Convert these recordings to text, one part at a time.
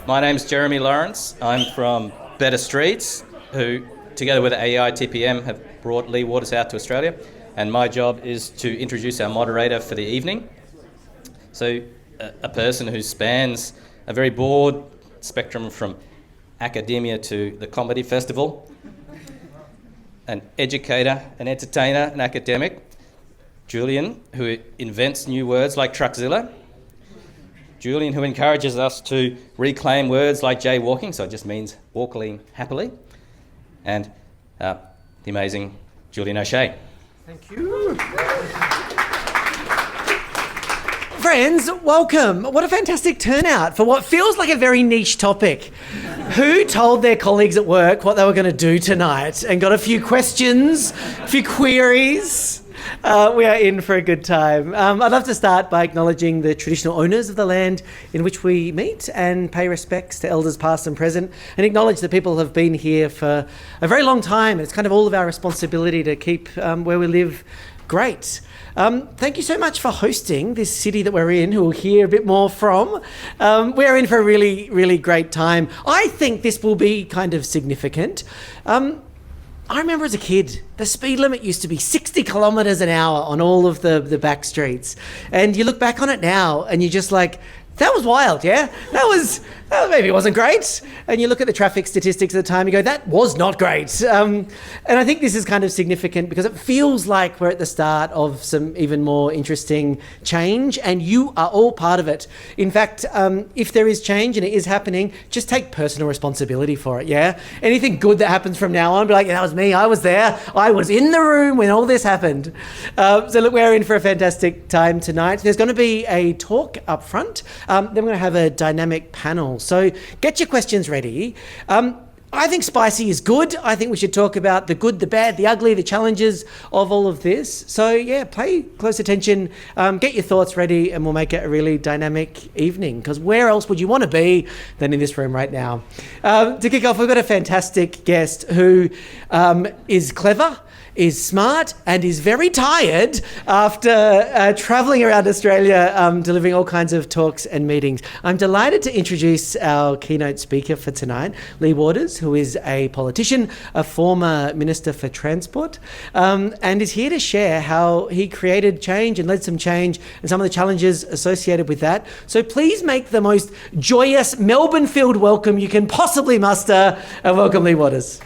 My name's Jeremy Lawrence. I'm from Better Streets, who, together with AEITPM, have brought Lee Waters out to Australia. And my job is to introduce our moderator for the evening. So, a person who spans a very broad spectrum from academia to the comedy festival, an educator, an entertainer, an academic, Julian, who invents new words like truckzilla, Julian, who encourages us to reclaim words like jaywalking, so it just means walking happily, and the amazing Julian O'Shea. Thank you. Friends, welcome. What a fantastic turnout for what feels like a very niche topic. Who told their colleagues at work what they were going to do tonight and got a few questions, a few queries? We are in for a good time. I'd love to start by acknowledging the traditional owners of the land in which we meet and pay respects to elders past and present, and acknowledge that people have been here for a very long time. It's kind of all of our responsibility to keep where we live great. Thank you so much for hosting this city that we're in, who we'll hear a bit more from. We're in for a really, really great time. I think this will be kind of significant. I remember as a kid, the speed limit used to be 60 kilometres an hour on all of the back streets. And you look back on it now and you're just like, that was wild, yeah? That maybe it wasn't great. And you look at the traffic statistics at the time, you go, that was not great. And I think this is kind of significant because it feels like we're at the start of some even more interesting change, and you are all part of it. In fact, if there is change and it is happening, just take personal responsibility for it, yeah? Anything good that happens from now on, be like, yeah, that was me, I was there, I was in the room when all this happened. So look, we're in for a fantastic time tonight. There's going to be a talk up front. Then we're going to have a dynamic panel. So get your questions ready. I think spicy is good. I think we should talk about the good, the bad, the ugly, the challenges of all of this. So yeah, pay close attention, get your thoughts ready, and we'll make it a really dynamic evening, because where else would you want to be than in this room right now? To kick off, we've got a fantastic guest who is clever, is smart, and is very tired after travelling around Australia delivering all kinds of talks and meetings. I'm delighted to introduce our keynote speaker for tonight, Lee Waters, who is a politician, a former Minister for Transport, and is here to share how he created change and led some change and some of the challenges associated with that. So please make the most joyous Melbourne-filled welcome you can possibly muster, and welcome Lee Waters.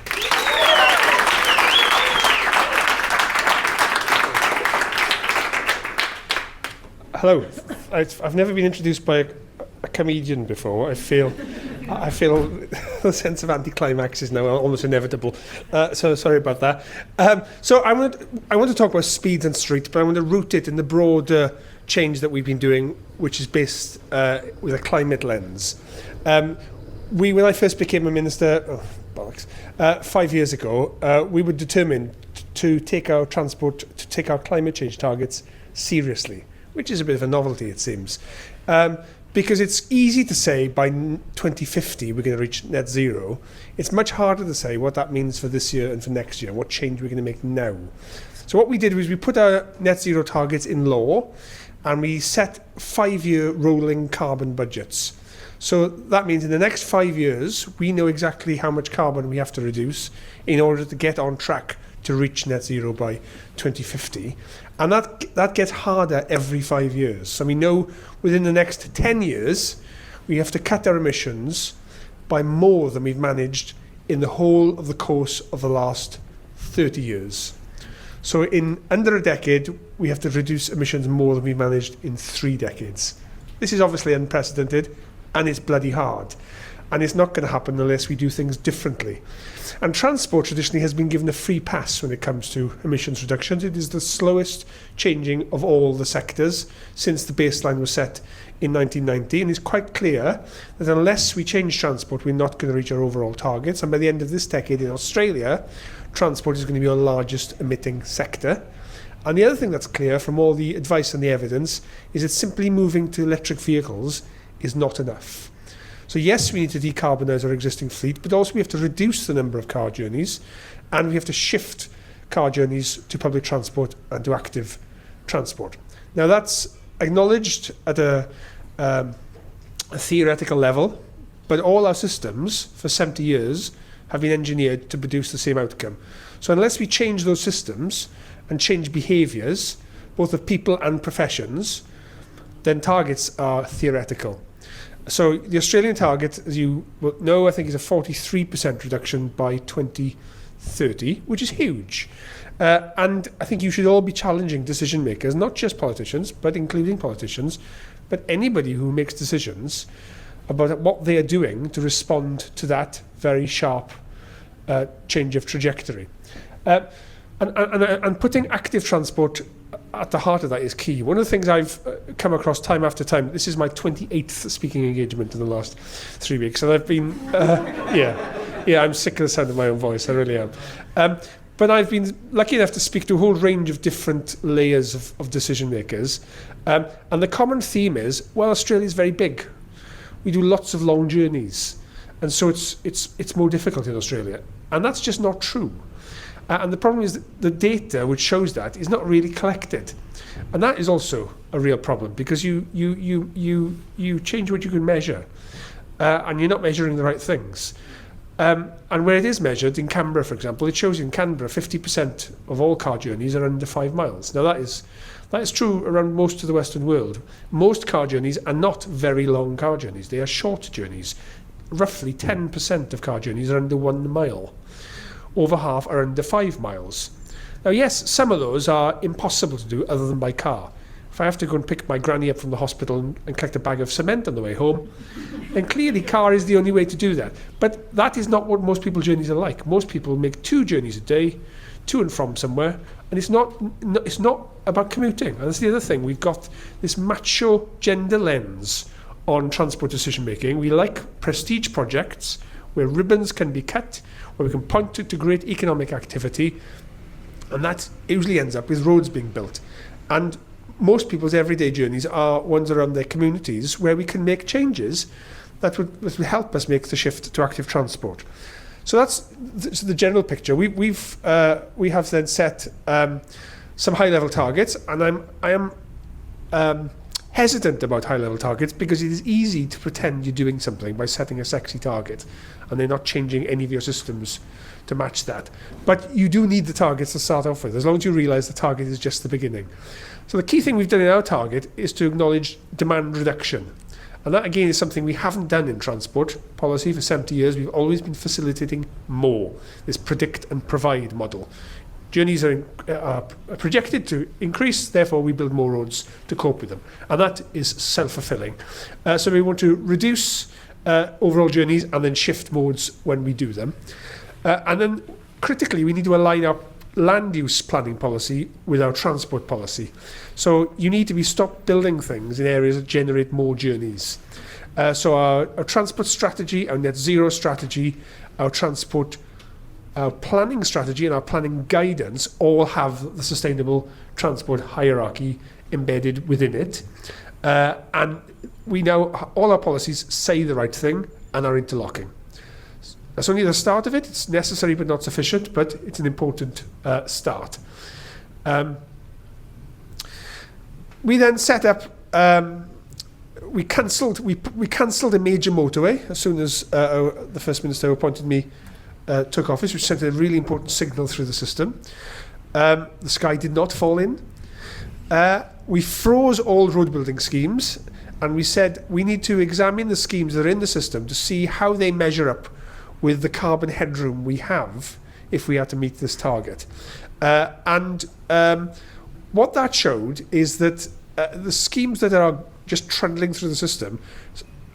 Hello. I've never been introduced by a comedian before. I feel the sense of anticlimax is now almost inevitable. So sorry about that. So I want to talk about speed and street, but I want to root it in the broader change that we've been doing, which is based with a climate lens. When I first became a minister, 5 years ago, we were determined to take our climate change targets seriously, which is a bit of a novelty, it seems. Because it's easy to say by 2050 we're going to reach net zero. It's much harder to say what that means for this year and for next year, what change we're going to make now. So what we did was we put our net zero targets in law, and we set 5-year rolling carbon budgets. So that means in the next 5 years, we know exactly how much carbon we have to reduce in order to get on track to reach net zero by 2050. And that gets harder every 5 years. So we know within the next 10 years, we have to cut our emissions by more than we've managed in the whole of the course of the last 30 years. So in under a decade, we have to reduce emissions more than we've managed in 3 decades. This is obviously unprecedented, and it's bloody hard. And it's not going to happen unless we do things differently. And transport traditionally has been given a free pass when it comes to emissions reductions. It is the slowest changing of all the sectors since the baseline was set in 1990. And it's quite clear that unless we change transport, we're not going to reach our overall targets. And by the end of this decade in Australia, transport is going to be our largest emitting sector. And the other thing that's clear from all the advice and the evidence is that simply moving to electric vehicles is not enough. So yes, we need to decarbonise our existing fleet, but also we have to reduce the number of car journeys, and we have to shift car journeys to public transport and to active transport. Now that's acknowledged at a theoretical level But all our systems for 70 years have been engineered to produce the same outcome. So unless we change those systems and change behaviours, both of people and professions, then targets are theoretical. So the Australian target, as you will know, I think is a 43% reduction by 2030, which is huge. And I think you should all be challenging decision makers, not just politicians, but including politicians, but anybody who makes decisions about what they are doing to respond to that very sharp change of trajectory. And putting active transport at the heart of that is key. One of the things I've come across time after time, this is my 28th speaking engagement in the last 3 weeks, and I've been, I'm sick of the sound of my own voice, I really am. But I've been lucky enough to speak to a whole range of different layers of decision makers. And the common theme is, well, Australia is very big. We do lots of long journeys. And so it's more difficult in Australia. And that's just not true. And the problem is that the data which shows that is not really collected. And that is also a real problem, because you change what you can measure, and you're not measuring the right things. And where it is measured, in Canberra, for example, it shows in Canberra 50% of all car journeys are under 5 miles. Now that is true around most of the Western world. Most car journeys are not very long car journeys. They are short journeys. Roughly 10% of car journeys are under 1 mile. Over half are under 5 miles. Now, yes, some of those are impossible to do other than by car. If I have to go and pick my granny up from the hospital and collect a bag of cement on the way home, then clearly car is the only way to do that. But that is not what most people's journeys are like. Most people make 2 journeys a day, to and from somewhere, and it's not about commuting. And that's the other thing. We've got this macho gender lens on transport decision making. We like prestige projects where ribbons can be cut, where we can point to great economic activity, and that usually ends up with roads being built. And most people's everyday journeys are ones around their communities where we can make changes that would help us make the shift to active transport. So that's the general picture. We have then set some high-level targets, and I am hesitant about high-level targets because it is easy to pretend you're doing something by setting a sexy target and they're not changing any of your systems to match that. But you do need the targets to start off with, as long as you realise the target is just the beginning. So the key thing we've done in our target is to acknowledge demand reduction. And that, again, is something we haven't done in transport policy for 70 years. We've always been facilitating more, this predict and provide model. Journeys are projected to increase, therefore we build more roads to cope with them. And that is self-fulfilling. So we want to reduce overall journeys and then shift modes when we do them. And then critically, we need to align our land use planning policy with our transport policy. So you need to stop building things in areas that generate more journeys. So our transport strategy, our net zero strategy, our planning strategy and our planning guidance all have the sustainable transport hierarchy embedded within it. And we now, all our policies say the right thing and are interlocking. That's only the start of it. It's necessary but not sufficient, but it's an important start. We then set up, we cancelled a major motorway as soon as the First Minister who appointed me took office, which sent a really important signal through the system. The sky did not fall in. We froze all road building schemes, and we said we need to examine the schemes that are in the system to see how they measure up with the carbon headroom we have if we are to meet this target. And what that showed is that the schemes that are just trundling through the system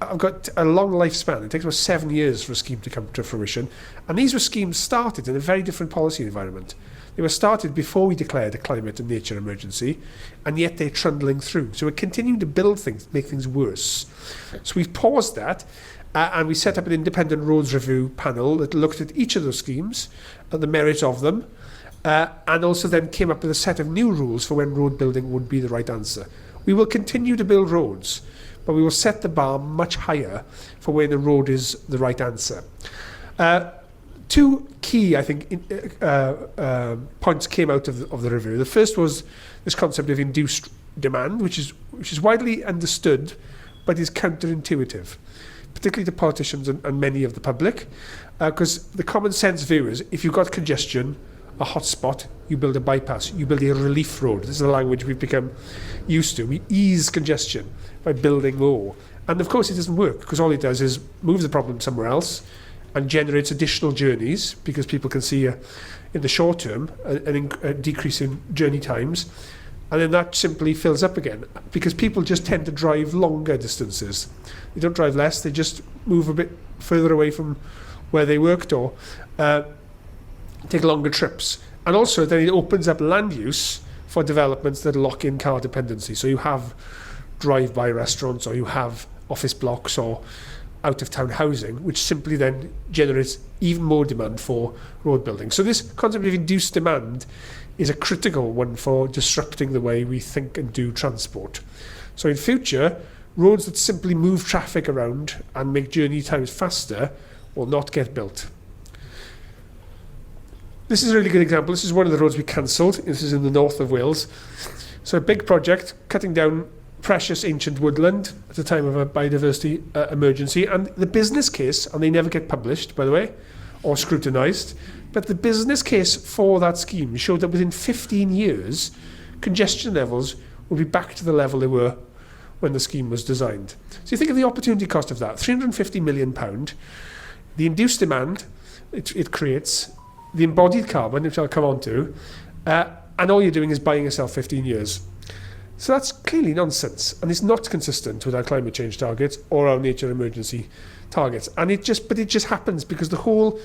have got a long lifespan. It takes about 7 years for a scheme to come to fruition. And these were schemes started in a very different policy environment. They were started before we declared a climate and nature emergency, and yet they're trundling through. So we're continuing to build things, make things worse. So we've paused that, and we set up an independent roads review panel that looked at each of those schemes and the merits of them, and also then came up with a set of new rules for when road building would be the right answer. We will continue to build roads, but we will set the bar much higher for when the road is the right answer. Two key, I think, points came out of the review. The first was this concept of induced demand, which is widely understood, but is counterintuitive. particularly to politicians and many of the public, because the common sense view is if you've got congestion, a hotspot, you build a bypass, you build a relief road. This is the language we've become used to. We ease congestion by building more. And of course it doesn't work, because all it does is move the problem somewhere else and generates additional journeys, because people can see in the short term a decrease in journey times, and then that simply fills up again, because people just tend to drive longer distances. They don't drive less, they just move a bit further away from where they worked, or take longer trips. And also then it opens up land use for developments that lock in car dependency. So you have drive-by restaurants, or you have office blocks or out-of-town housing, which simply then generates even more demand for road building. So this concept of induced demand is a critical one for disrupting the way we think and do transport. So in future, roads that simply move traffic around and make journey times faster will not get built. This is a really good example. This is one of the roads we cancelled. This is in the north of Wales. So a big project, cutting down precious ancient woodland at a time of a biodiversity emergency. And the business case, and they never get published, by the way, or scrutinised, but the business case for that scheme showed that within 15 years, congestion levels will be back to the level they were when the scheme was designed. So you think of the opportunity cost of that, £350 million, the induced demand it creates, the embodied carbon, which I'll come on to, and all you're doing is buying yourself 15 years. So that's clearly nonsense, and it's not consistent with our climate change targets or our nature emergency targets. And it just happens because the whole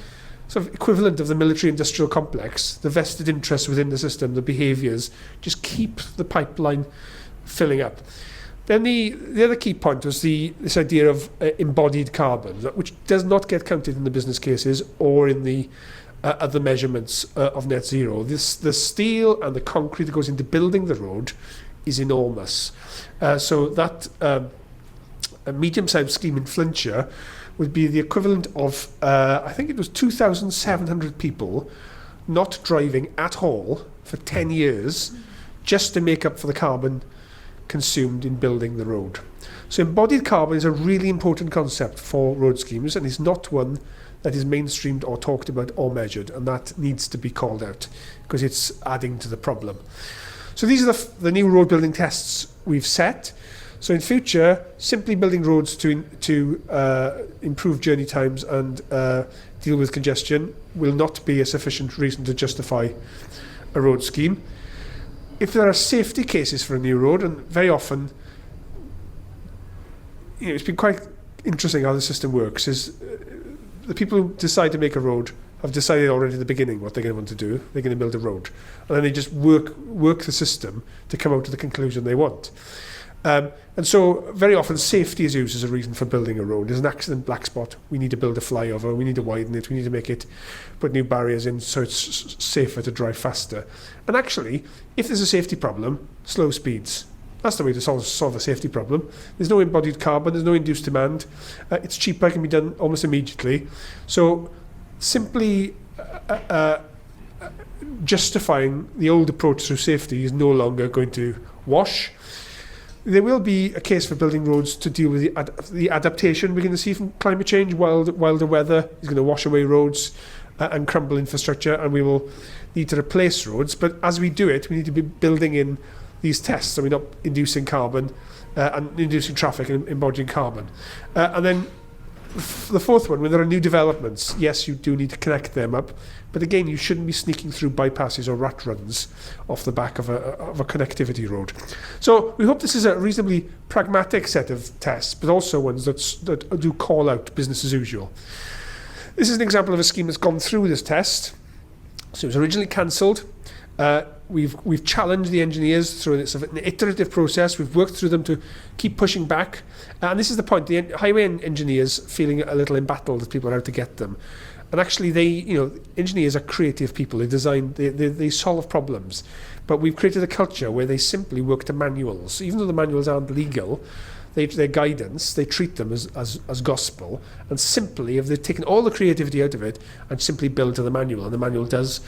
sort of equivalent of the military-industrial complex, the vested interests within the system, the behaviours, just keep the pipeline filling up. Then the other key point was this idea of embodied carbon, which does not get counted in the business cases or in the other measurements of net zero. The steel and the concrete that goes into building the road is enormous. So that a medium-sized scheme in Flintshire would be the equivalent of, I think it was 2,700 people not driving at all for 10 years just to make up for the carbon consumed in building the road. So embodied carbon is a really important concept for road schemes, and it's not one that is mainstreamed or talked about or measured, and that needs to be called out because it's adding to the problem. So these are the new road building tests we've set. So in future, simply building roads to improve journey times and deal with congestion will not be a sufficient reason to justify a road scheme. If there are safety cases for a new road, and very often, it's been quite interesting how the system works, is the people who decide to make a road have decided already at the beginning what they're going to want to do. They're going to build a road. And then they just work the system to come out to the conclusion they want. And so very often safety is used as a reason for building a road. There's an accident black spot. We need to build a flyover. We need to widen it. We need to make it, put new barriers in so it's safer to drive faster. And actually, if there's a safety problem, slow speeds. That's the way to solve a safety problem. There's no embodied carbon. There's no induced demand. It's cheaper. It can be done almost immediately. So simply justifying the old approach through safety is no longer going to wash. There will be a case for building roads to deal with the adaptation we're going to see from climate change. Wilder weather is going to wash away roads and crumble infrastructure, and we will need to replace roads. But as we do it, we need to be building in these tests so we're not inducing carbon and inducing traffic and embodying carbon. And then the fourth one, when there are new developments, yes, you do need to connect them up. But again, you shouldn't be sneaking through bypasses or rat runs off the back of a connectivity road. So we hope this is a reasonably pragmatic set of tests, but also ones that do call out business as usual. This is an example of a scheme that's gone through this test. So it was originally cancelled. We've challenged the engineers through an iterative process. We've worked through them to keep pushing back. And this is the point. The highway engineers feeling a little embattled as people are out to get them. And actually, engineers are creative people. They design, they solve problems. But we've created a culture where they simply work to manuals. Even though the manuals aren't legal, their guidance, they treat them as gospel. And simply, if they've taken all the creativity out of it and simply build to the manual, and the manual does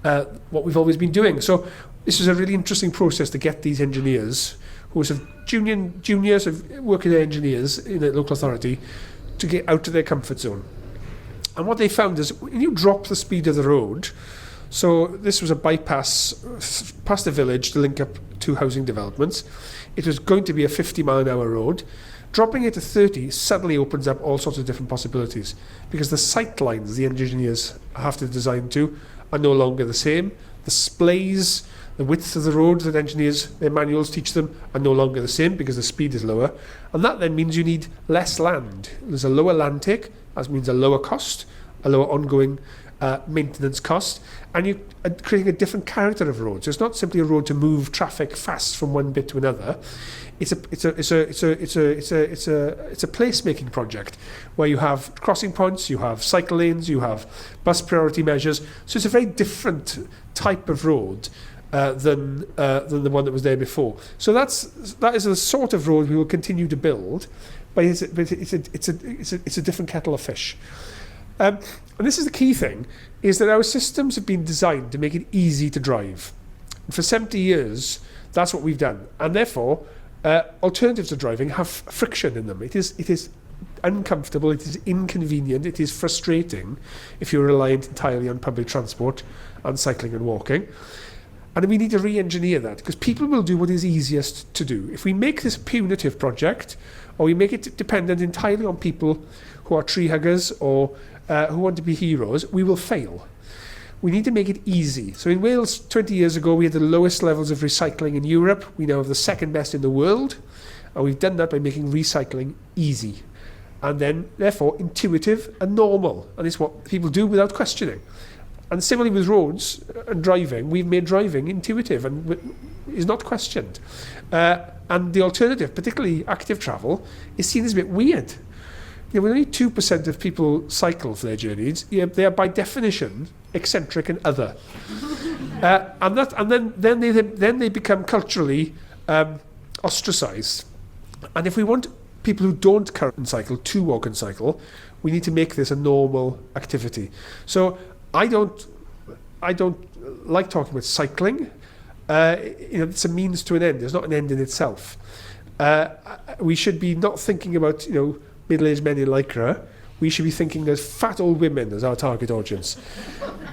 what we've always been doing. So this is a really interesting process to get these engineers, who are juniors of working engineers in a local authority, to get out of their comfort zone. And what they found is when you drop the speed of the road, so this was a bypass past the village to link up two housing developments. It was going to be a 50-mile-an-hour road. Dropping it to 30 suddenly opens up all sorts of different possibilities because the sight lines the engineers have to design to are no longer the same. The splays, the width of the road that engineers, their manuals teach them, are no longer the same because the speed is lower. And that then means you need less land. There's a lower land take, that means a lower cost, a lower ongoing maintenance cost, and you're creating a different character of roads. So it's not simply a road to move traffic fast from one bit to another. It's a placemaking project where you have crossing points, you have cycle lanes, you have bus priority measures. So it's a very different type of road than the one that was there before. So that is the sort of road we will continue to build, but it's a different kettle of fish. And this is the key thing, is that our systems have been designed to make it easy to drive. And for 70 years, that's what we've done. And therefore, alternatives to driving have friction in them. It is uncomfortable, it is inconvenient, it is frustrating if you're reliant entirely on public transport and cycling and walking. And we need to re-engineer that, because people will do what is easiest to do. If we make this a punitive project, or we make it dependent entirely on people who are tree huggers or who want to be heroes, we will fail. We need to make it easy. So in Wales, 20 years ago, we had the lowest levels of recycling in Europe. We now have the second best in the world. And we've done that by making recycling easy. And then, therefore, intuitive and normal. And it's what people do without questioning. And similarly with roads and driving, we've made driving intuitive and is not questioned. And the alternative, particularly active travel, is seen as a bit weird. You know, when only 2% of people cycle for their journeys, they are by definition eccentric and other. And then they become culturally ostracised. And if we want people who don't current cycle to walk and cycle, we need to make this a normal activity. So I don't like talking about cycling. It's a means to an end. It's not an end in itself. We should be not thinking about middle-aged men in lycra. We should be thinking there's fat old women as our target audience.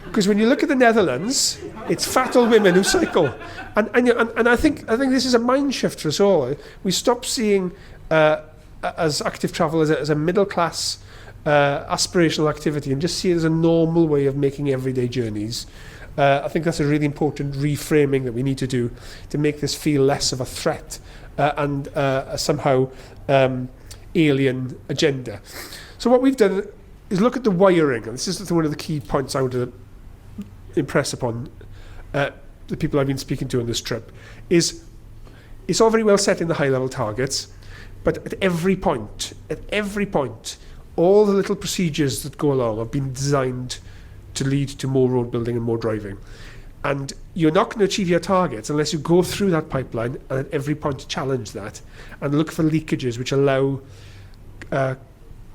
Because when you look at the Netherlands, it's fat old women who cycle, and I think this is a mind shift for us all. We stop seeing as active travel as a middle class aspirational activity and just see it as a normal way of making everyday journeys. I think that's a really important reframing that we need to do to make this feel less of a threat and somehow alien agenda. So what we've done is look at the wiring, and this is one of the key points I want to impress upon the people I've been speaking to on this trip, is it's all very well set in the high-level targets, but at every point, all the little procedures that go along have been designed to lead to more road building and more driving. And you're not going to achieve your targets unless you go through that pipeline and at every point challenge that and look for leakages which allow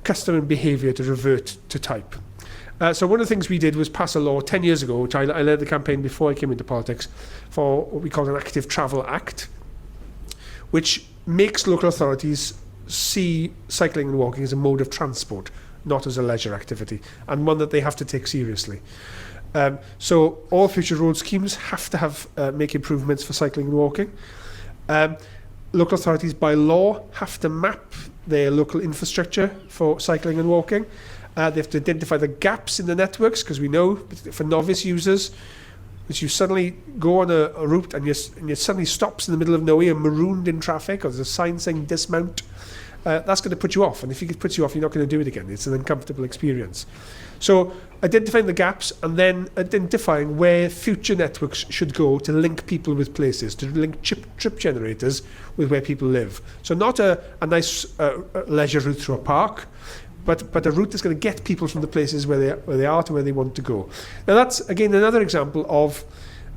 customer behaviour to revert to type. So one of the things we did was pass a law 10 years ago, which I led the campaign before I came into politics, for what we call an Active Travel Act, which makes local authorities see cycling and walking as a mode of transport, not as a leisure activity, and one that they have to take seriously. So all future road schemes have to have make improvements for cycling and walking. Local authorities by law have to map their local infrastructure for cycling and walking. They have to identify the gaps in the networks, because we know for novice users, if you suddenly go on a route and you suddenly stops in the middle of nowhere, marooned in traffic, or there's a sign saying dismount, that's going to put you off. And if it puts you off, you're not going to do it again. It's an uncomfortable experience. So identifying the gaps and then identifying where future networks should go to link people with places, to link trip generators with where people live. So not a nice leisure route through a park, but a route that's going to get people from the places where they are to where they want to go. Now that's, again, another example of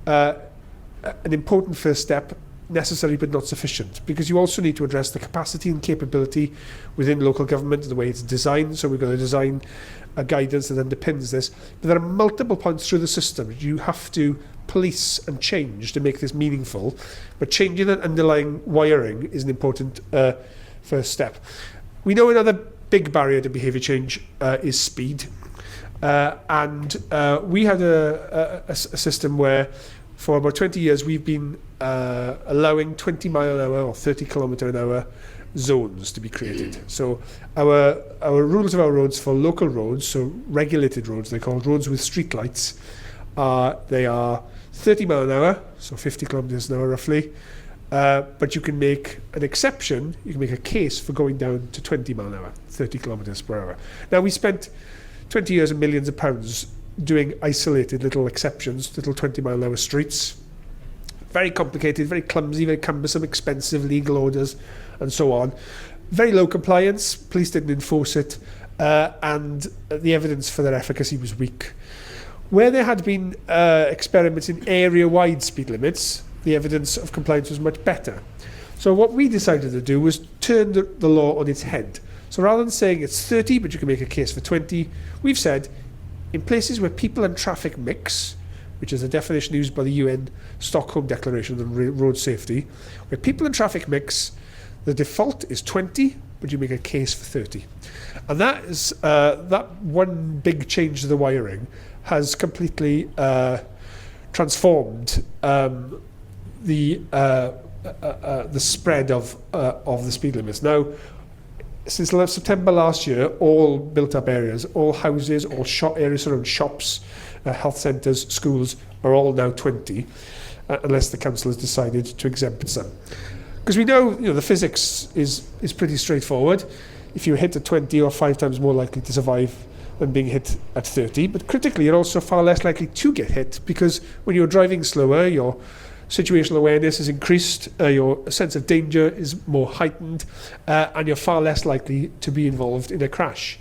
an important first step, necessary but not sufficient, because you also need to address the capacity and capability within local government and the way it's designed. So we're going to design a guidance that underpins this. But there are multiple points through the system you have to police and change to make this meaningful. But changing that underlying wiring is an important first step. We know in other big barrier to behaviour change is speed. And we had a system where for about 20 years we've been allowing 20 mile an hour or 30 kilometre an hour zones to be created. So our rules of our roads for local roads, so regulated roads, they're called roads with street lights, they are 30 mile an hour, so 50 kilometres an hour roughly, but you can make an exception, you can make a case for going down to 20 mile an hour, 30 kilometres per hour. Now we spent 20 years and millions of pounds doing isolated little exceptions, little 20 mile an hour streets. Very complicated, very clumsy, very cumbersome, expensive legal orders and so on. Very low compliance, police didn't enforce it, and the evidence for their efficacy was weak. Where there had been experiments in area-wide speed limits, the evidence of compliance was much better. So what we decided to do was turn the law on its head. So rather than saying it's 30, but you can make a case for 20, we've said in places where people and traffic mix, which is a definition used by the UN Stockholm Declaration on Road Safety, where people and traffic mix, the default is 20, but you make a case for 30. And that is that one big change to the wiring has completely transformed the spread of the speed limits. Now, since September last year, all built-up areas, all houses, all areas around shops, health centres, schools are all now 20, unless the council has decided to exempt some. Because we know, the physics is pretty straightforward. If you hit at 20, you're 5 times more likely to survive than being hit at 30. But critically, you're also far less likely to get hit, because when you're driving slower, your situational awareness is increased, your sense of danger is more heightened, and you're far less likely to be involved in a crash.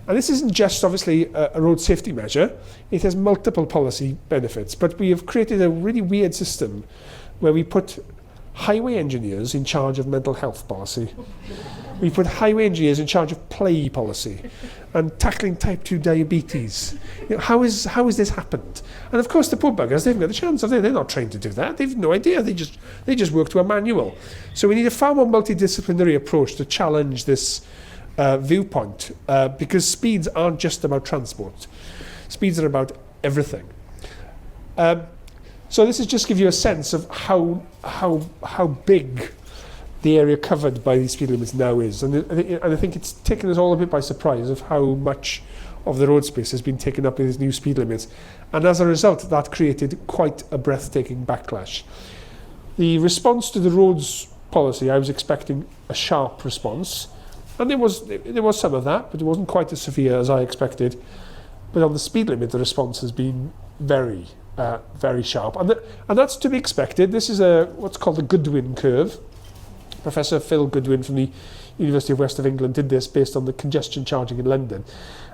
And this isn't just obviously a road safety measure, it has multiple policy benefits, but we have created a really weird system where we put highway engineers in charge of mental health policy. We put highway engineers in charge of play policy and tackling type 2 diabetes. How has this happened? And of course the poor buggers, they haven't got the chance, have they? They're not trained to do that. They've no idea. They just work to a manual. So we need a far more multidisciplinary approach to challenge this viewpoint, because speeds aren't just about transport. Speeds are about everything. So this is just give you a sense of how big the area covered by these speed limits now is, and I think it's taken us all a bit by surprise of how much of the road space has been taken up with these new speed limits, and as a result that created quite a breathtaking backlash. The response to the roads policy, I was expecting a sharp response, and there was some of that, but it wasn't quite as severe as I expected. But on the speed limit, the response has been very sharp, and that's to be expected. This is what's called the Goodwin curve. Professor Phil Goodwin from the University of West of England did this based on the congestion charging in London.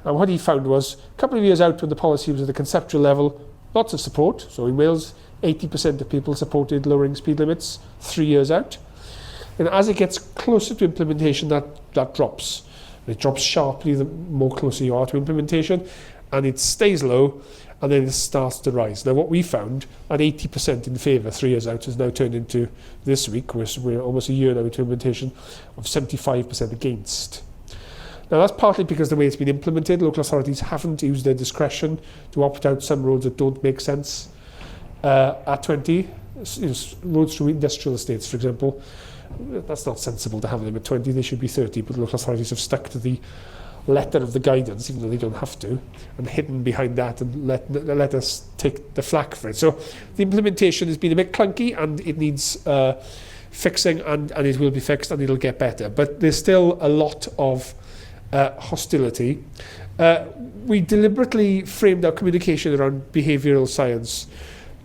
And what he found was, a couple of years out when the policy was at a conceptual level, lots of support. So in Wales, 80% of people supported lowering speed limits 3 years out. And as it gets closer to implementation, that drops. It drops sharply the more closer you are to implementation, and it stays low, and then it starts to rise. Now what we found, at 80% in favour 3 years out, has now turned into this week, we're almost a year now into implementation, of 75% against. Now that's partly because the way it's been implemented, local authorities haven't used their discretion to opt out some roads that don't make sense at 20. Roads through industrial estates, for example, that's not sensible to have them at 20, they should be 30, but local authorities have stuck to the letter of the guidance, even though they don't have to, and hidden behind that and let us take the flak for it. So the implementation has been a bit clunky, and it needs fixing, and it will be fixed, and it'll get better. But there's still a lot of hostility. We deliberately framed our communication around behavioural science,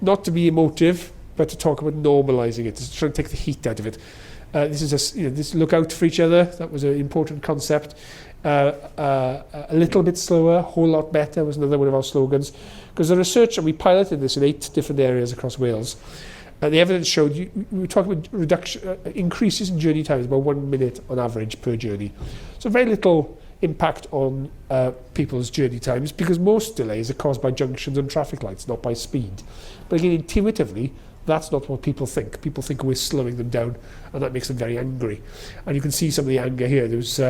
not to be emotive, but to talk about normalising it, to try and take the heat out of it. This is this look out for each other. That was an important concept. A little bit slower, a whole lot better was another one of our slogans. Because the research, and we piloted this in 8 different areas across Wales, the evidence showed we were talking about increases in journey times, about 1 minute on average per journey. So very little impact on people's journey times, because most delays are caused by junctions and traffic lights, not by speed. But again, intuitively, That's not what people think. People think we're slowing them down, and that makes them very angry. And you can see some of the anger here. There was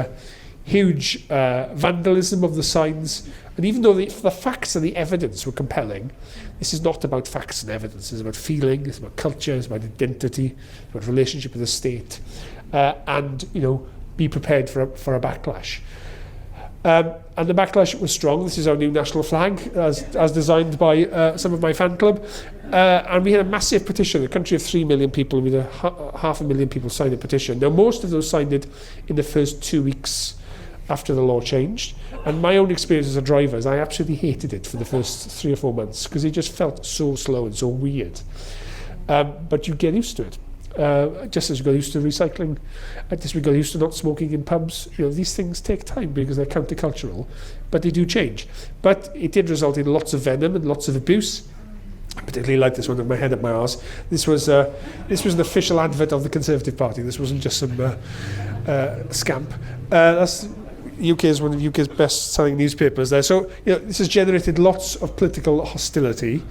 huge vandalism of the signs. And even though the facts and the evidence were compelling, this is not about facts and evidence. It's about feeling, it's about culture, it's about identity, it's about relationship with the state. And, be prepared for a backlash. And the backlash was strong. This is our new national flag, as designed by some of my fan club. And we had a massive petition, a country of 3 million people, with 500,000 people signed a petition. Now, most of those signed it in the first 2 weeks after the law changed. And my own experience as a driver is I absolutely hated it for the first 3 or 4 months because it just felt so slow and so weird. But you get used to it. Just as we got used to recycling, just as we got used to not smoking in pubs, these things take time because they're countercultural, but they do change. But it did result in lots of venom and lots of abuse. I particularly like this one with my head up my arse. This was an official advert of the Conservative Party. This wasn't just some scamp. That's UK is one of UK's best-selling newspapers there. So this has generated lots of political hostility.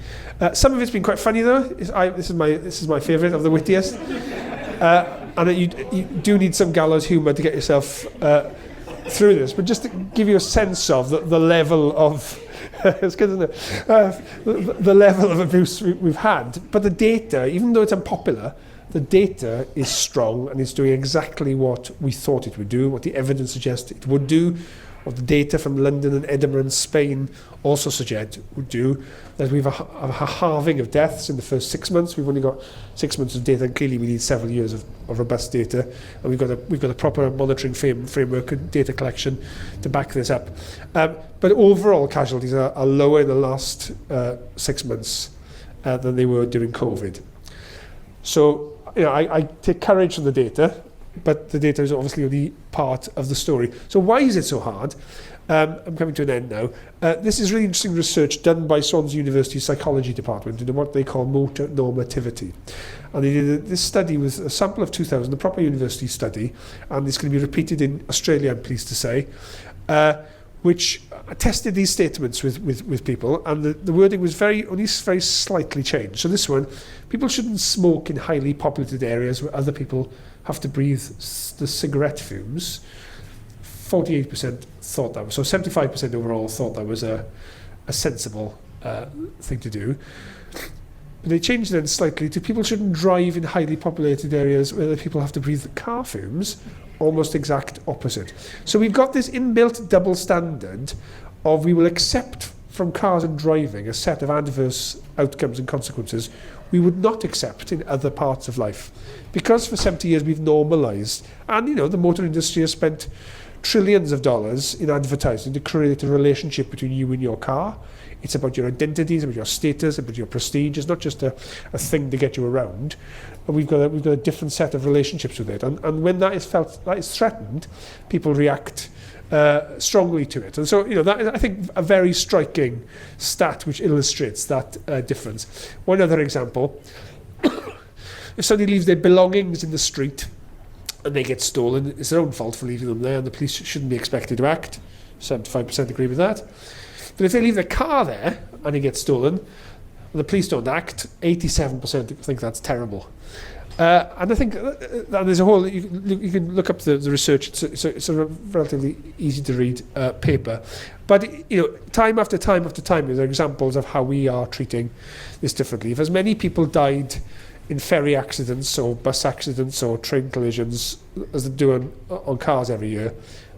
Some of it's been quite funny though. This is my favourite of the wittiest. And you do need some gallows humour to get yourself through this. But just to give you a sense of the level of it's good, isn't it? The level of abuse we've had. But the data, even though it's unpopular, the data is strong and it's doing exactly what we thought it would do, what the evidence suggests it would do, what the data from London and Edinburgh and Spain also suggest would do. That we've a halving of deaths in the first 6 months. We've only got 6 months of data, and clearly we need several years of robust data. And we've got a proper monitoring framework and data collection to back this up. But overall casualties are lower in the last 6 months than they were during COVID. So I take courage from the data, but the data is obviously only part of the story. So why is it so hard? I'm coming to an end now. This is really interesting research done by Swansea University Psychology Department into what they call motor normativity. And they did this study with a sample of 2,000, a proper university study, and it's going to be repeated in Australia, I'm pleased to say, which tested these statements with people, and the wording was only very slightly changed. So this one, people shouldn't smoke in highly populated areas where other people have to breathe the cigarette fumes. 48% thought that was, so 75% overall thought that was a sensible thing to do. But they changed it then slightly to people shouldn't drive in highly populated areas where other people have to breathe the car fumes. Almost exact opposite. So we've got this inbuilt double standard of we will accept from cars and driving a set of adverse outcomes and consequences we would not accept in other parts of life. Because for 70 years we've normalised, and the motor industry has spent trillions of dollars in advertising to create a relationship between you and your car. It's about your identity, it's about your status, about your prestige. It's not just a thing to get you around. And we've got a different set of relationships with it. And when that is threatened, people react strongly to it. And so, that is, I think, a very striking stat which illustrates that difference. One other example, if somebody leaves their belongings in the street and they get stolen, it's their own fault for leaving them there, and the police shouldn't be expected to act. 75% agree with that. But if they leave their car there and it gets stolen, and the police don't act, 87% think that's terrible. And I think there's a whole, you can look up the research, it's a relatively easy to read paper. But, time after time after time, there are examples of how we are treating this differently. If as many people died in ferry accidents or bus accidents or train collisions as they do on cars every year,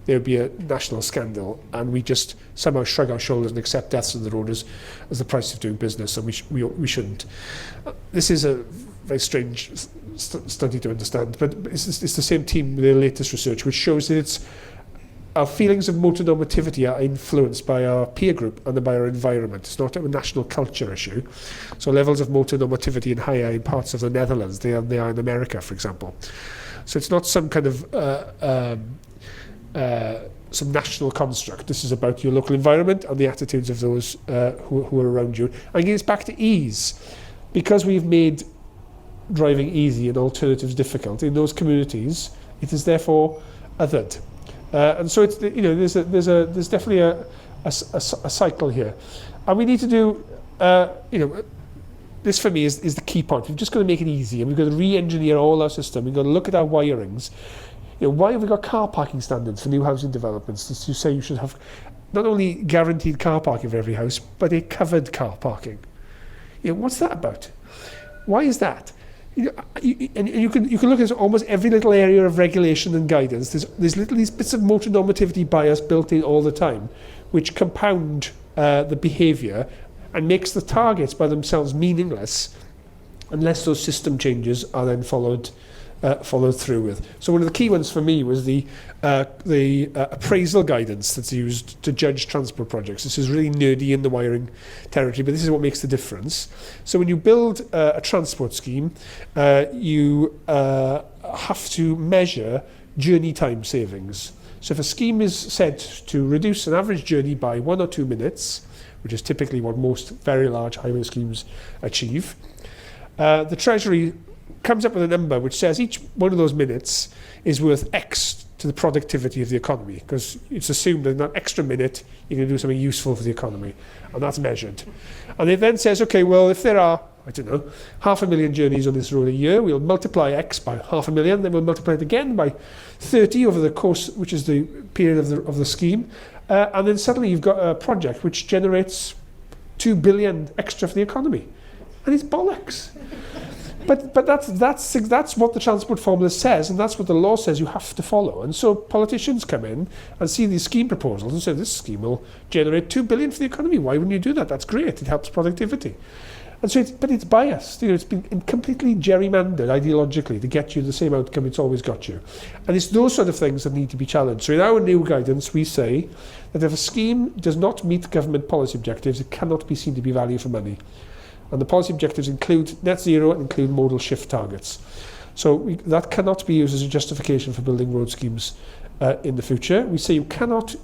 there would be a national scandal, and we just somehow shrug our shoulders and accept deaths on the road as the price of doing business, and we shouldn't. This is a very strange study to understand, but it's the same team with their latest research, which shows that our feelings of motor normativity are influenced by our peer group and by our environment. It's not a national culture issue. So levels of motor normativity are higher in parts of the Netherlands than they are in America, for example. So it's not some kind of some national construct. This is about your local environment and the attitudes of those who are around you. And again, it's back to ease. Because we've made driving easy and alternatives difficult in those communities, it is therefore othered. And so it's there's definitely a cycle here, and we need to do this for me is the key point. We've just got to make it easy, and we've got to re-engineer all our system. We've got to look at our wirings. Why have we got car parking standards for new housing developments? As you say, you should have not only guaranteed car parking for every house, but a covered car parking. What's that about? Why is that? You can look at almost every little area of regulation and guidance. There's these bits of motor normativity bias built in all the time, which compound the behaviour and makes the targets by themselves meaningless unless those system changes are then followed through with. So one of the key ones for me was the appraisal guidance that's used to judge transport projects. This is really nerdy in the wiring territory, but this is what makes the difference. So when you build a transport scheme, you have to measure journey time savings. So if a scheme is said to reduce an average journey by 1 or 2 minutes, which is typically what most very large highway schemes achieve, the Treasury comes up with a number which says each one of those minutes is worth X to the productivity of the economy, because it's assumed that in that extra minute you're going to do something useful for the economy, and that's measured. And it then says, okay, well, if there are, 500,000 journeys on this road a year, we'll multiply X by 500,000, then we'll multiply it again by 30 over the course, which is the period of the scheme, and then suddenly you've got a project which generates 2 billion extra for the economy, and it's bollocks. But that's what the transport formula says, and that's what the law says you have to follow. And so politicians come in and see these scheme proposals and say, this scheme will generate 2 billion for the economy. Why wouldn't you do that? That's great. It helps productivity. And so it's biased. It's been completely gerrymandered ideologically to get you the same outcome it's always got you. And it's those sort of things that need to be challenged. So in our new guidance, we say that if a scheme does not meet government policy objectives, it cannot be seen to be value for money. And the policy objectives include net zero and include modal shift targets. So that cannot be used as a justification for building road schemes in the future. We say you cannot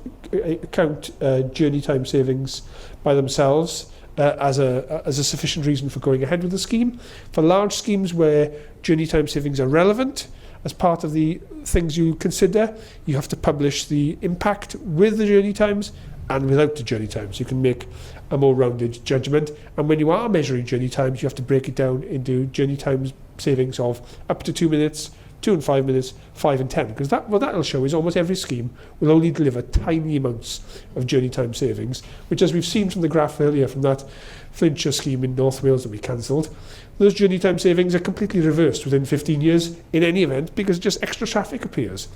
count journey time savings by themselves as a sufficient reason for going ahead with the scheme. For large schemes where journey time savings are relevant, as part of the things you consider, you have to publish the impact with the journey times and without the journey times. You can make a more rounded judgment. And when you are measuring journey times, you have to break it down into journey times savings of up to 2 minutes, 2 and 5 minutes, 5 and 10. Because what that will show is almost every scheme will only deliver tiny amounts of journey time savings, which, as we've seen from the graph earlier from that Flintshire scheme in North Wales that we cancelled, those journey time savings are completely reversed within 15 years in any event, because just extra traffic appears.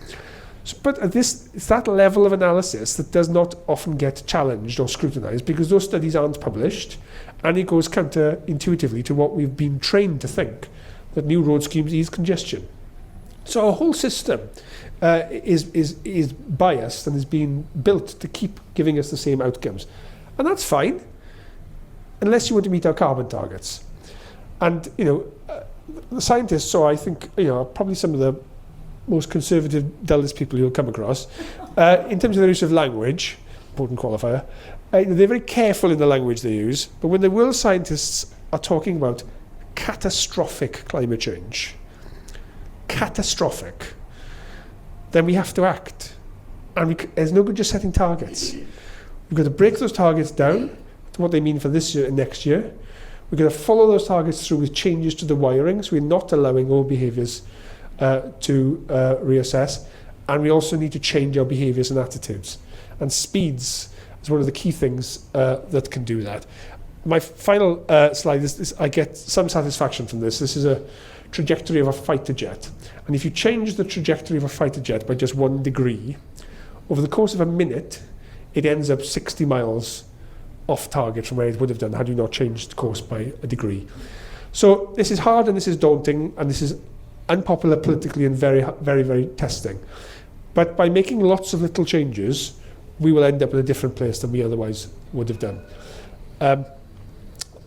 But it's that level of analysis that does not often get challenged or scrutinised, because those studies aren't published, and it goes counter-intuitively to what we've been trained to think, that new road schemes ease congestion. So our whole system is biased and is being built to keep giving us the same outcomes. And that's fine, unless you want to meet our carbon targets. And, the scientists, so I think, are probably some of the most conservative, dullest people you'll come across. In terms of the use of language, important qualifier, they're very careful in the language they use, but when the world scientists are talking about catastrophic climate change, then we have to act. And there's no good just setting targets. We've got to break those targets down to what they mean for this year and next year. We've got to follow those targets through with changes to the wiring, so we're not allowing all behaviours to reassess, and we also need to change our behaviours and attitudes. And speeds is one of the key things that can do that. My final slide is I get some satisfaction from this. This is a trajectory of a fighter jet. And if you change the trajectory of a fighter jet by just 1 degree, over the course of a minute, it ends up 60 miles off target from where it would have done had you not changed course by a degree. So this is hard and this is daunting and this is unpopular politically and very, very, very testing. But by making lots of little changes, we will end up in a different place than we otherwise would have done.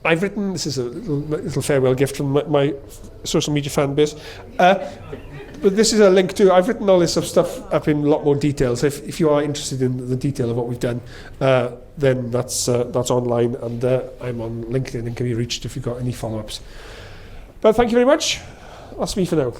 I've written, this is a little farewell gift from my social media fan base, but this is a link to, I've written all this stuff up in a lot more detail, so if you are interested in the detail of what we've done, then that's online, and I'm on LinkedIn and can be reached if you've got any follow-ups. But thank you very much. That's me for now.